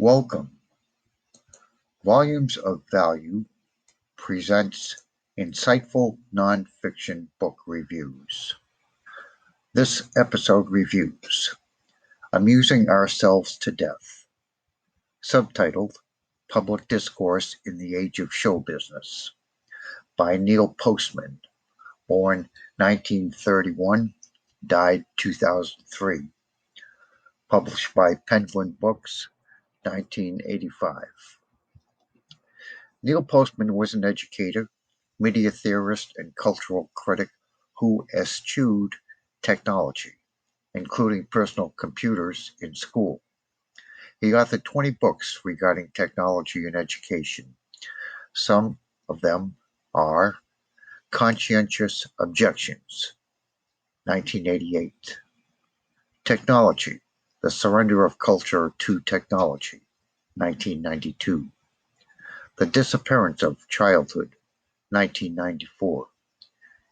Welcome. Volumes of Value presents insightful nonfiction book reviews. This episode reviews Amusing Ourselves to Death, subtitled Public Discourse in the Age of Show Business, by Neil Postman, born 1931, died 2003, published by Penguin Books, 1985. Neil Postman was an educator, media theorist, and cultural critic who eschewed technology, including personal computers, in school. He authored 20 books regarding technology and education. Some of them are Conscientious Objections, 1988, Technology, The Surrender of Culture to Technology, 1992, The Disappearance of Childhood, 1994,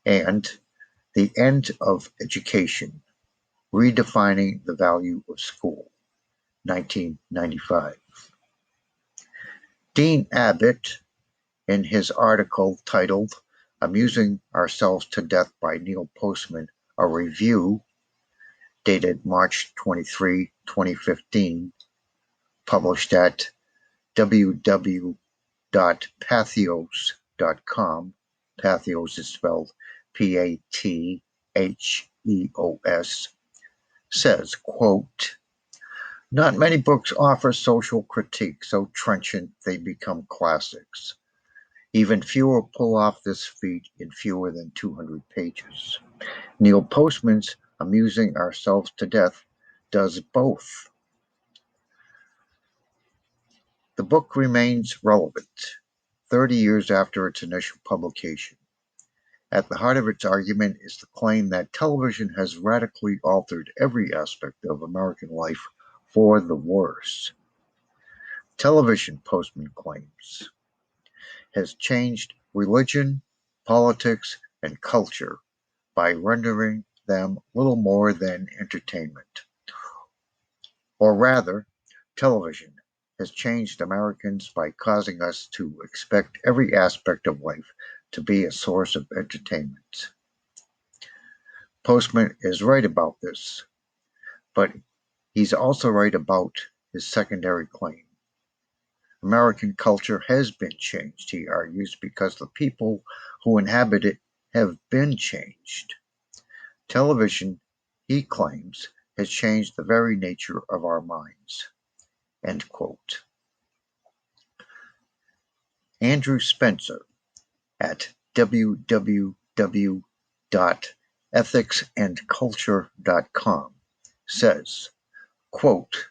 and The End of Education, Redefining the Value of School, 1995. Dean Abbott, in his article titled Amusing Ourselves to Death by Neil Postman, a review, dated March 23, 2015, published at www.patheos.com. Patheos is spelled P-A-T-H-E-O-S, says, quote, "Not many books offer social critique so trenchant they become classics. Even fewer pull off this feat in fewer than 200 pages. Neil Postman's Amusing Ourselves to Death does both." The book remains relevant 30 years after its initial publication. At the heart of its argument is the claim that television has radically altered every aspect of American life for the worse. Television, Postman claims, has changed religion, politics, and culture by rendering them little more than entertainment. Or rather, television has changed Americans by causing us to expect every aspect of life to be a source of entertainment. Postman is right about this, but he's also right about his secondary claim. American culture has been changed, he argues, because the people who inhabit it have been changed. Television, he claims, has changed the very nature of our minds. End quote. Andrew Spencer at www.ethicsandculture.com says, quote,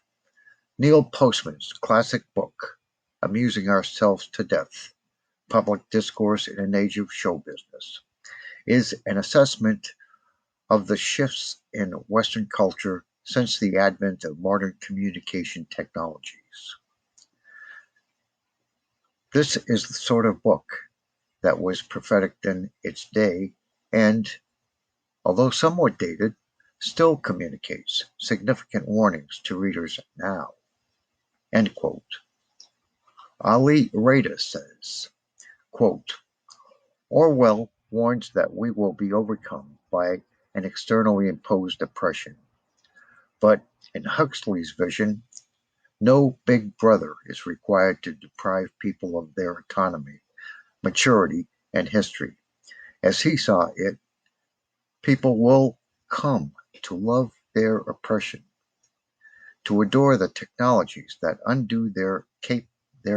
"Neil Postman's classic book, Amusing Ourselves to Death, Public Discourse in an Age of Show Business, is an assessment of the shifts in Western culture since the advent of modern communication technologies. This is the sort of book that was prophetic in its day and, although somewhat dated, still communicates significant warnings to readers now." End quote. Ali Rada says, quote, "Orwell warns that we will be overcome by an externally imposed oppression. But in Huxley's vision, no big brother is required to deprive people of their autonomy, maturity, and history. As he saw it, people will come to love their oppression, to adore the technologies that undo their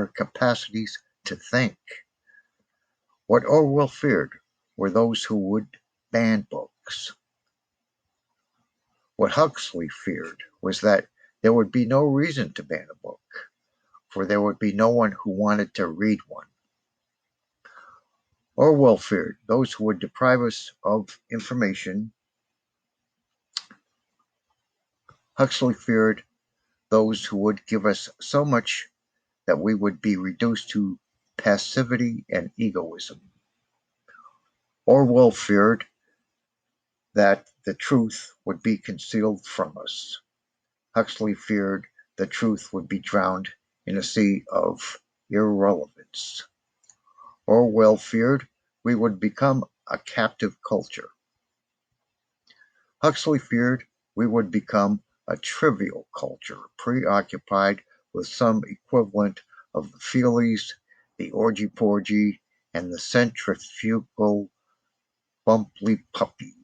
capacities to think. What Orwell feared were those who would ban books. What Huxley feared was that there would be no reason to ban a book, for there would be no one who wanted to read one. Orwell feared those who would deprive us of information. Huxley feared those who would give us so much that we would be reduced to passivity and egoism. Orwell feared that the truth would be concealed from us. Huxley feared the truth would be drowned in a sea of irrelevance. Orwell feared we would become a captive culture. Huxley feared we would become a trivial culture, preoccupied with some equivalent of the feelies, the orgy-porgy, and the centrifugal bumply puppy.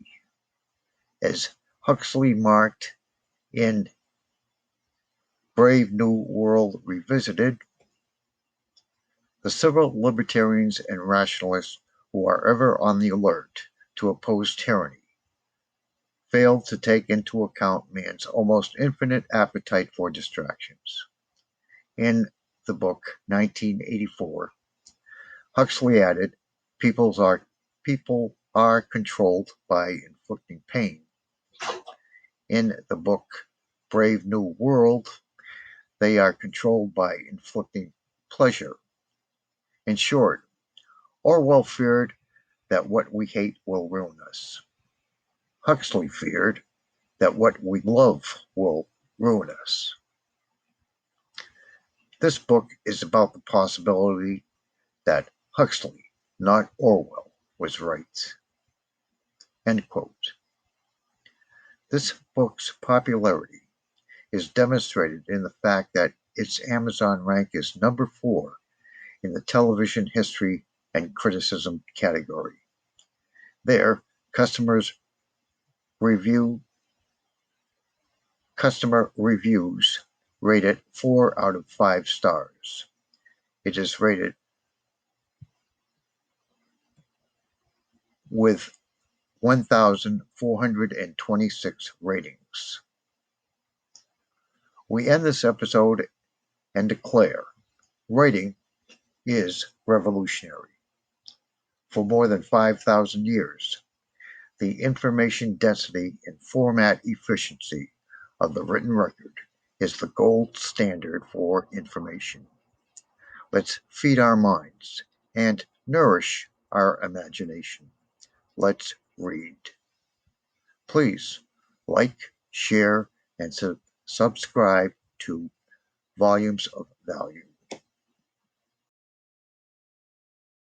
As Huxley marked in Brave New World Revisited, the civil libertarians and rationalists who are ever on the alert to oppose tyranny fail to take into account man's almost infinite appetite for distractions. In the book 1984, Huxley added, people are controlled by inflicting pain. In the book Brave New World, they are controlled by inflicting pleasure. In short, Orwell feared that what we hate will ruin us. Huxley feared that what we love will ruin us. This book is about the possibility that Huxley, not Orwell, was right. End quote. This book's popularity is demonstrated in the fact that its Amazon rank is number 4 in the television history and criticism category. There, customer reviews rate it 4 out of 5 stars. It is rated with 1,426 ratings. We end this episode and declare writing is revolutionary. For more than 5,000 years, the information density and format efficiency of the written record is the gold standard for information. Let's feed our minds and nourish our imagination. Let's read. Please like, share, and subscribe to Volumes of Value.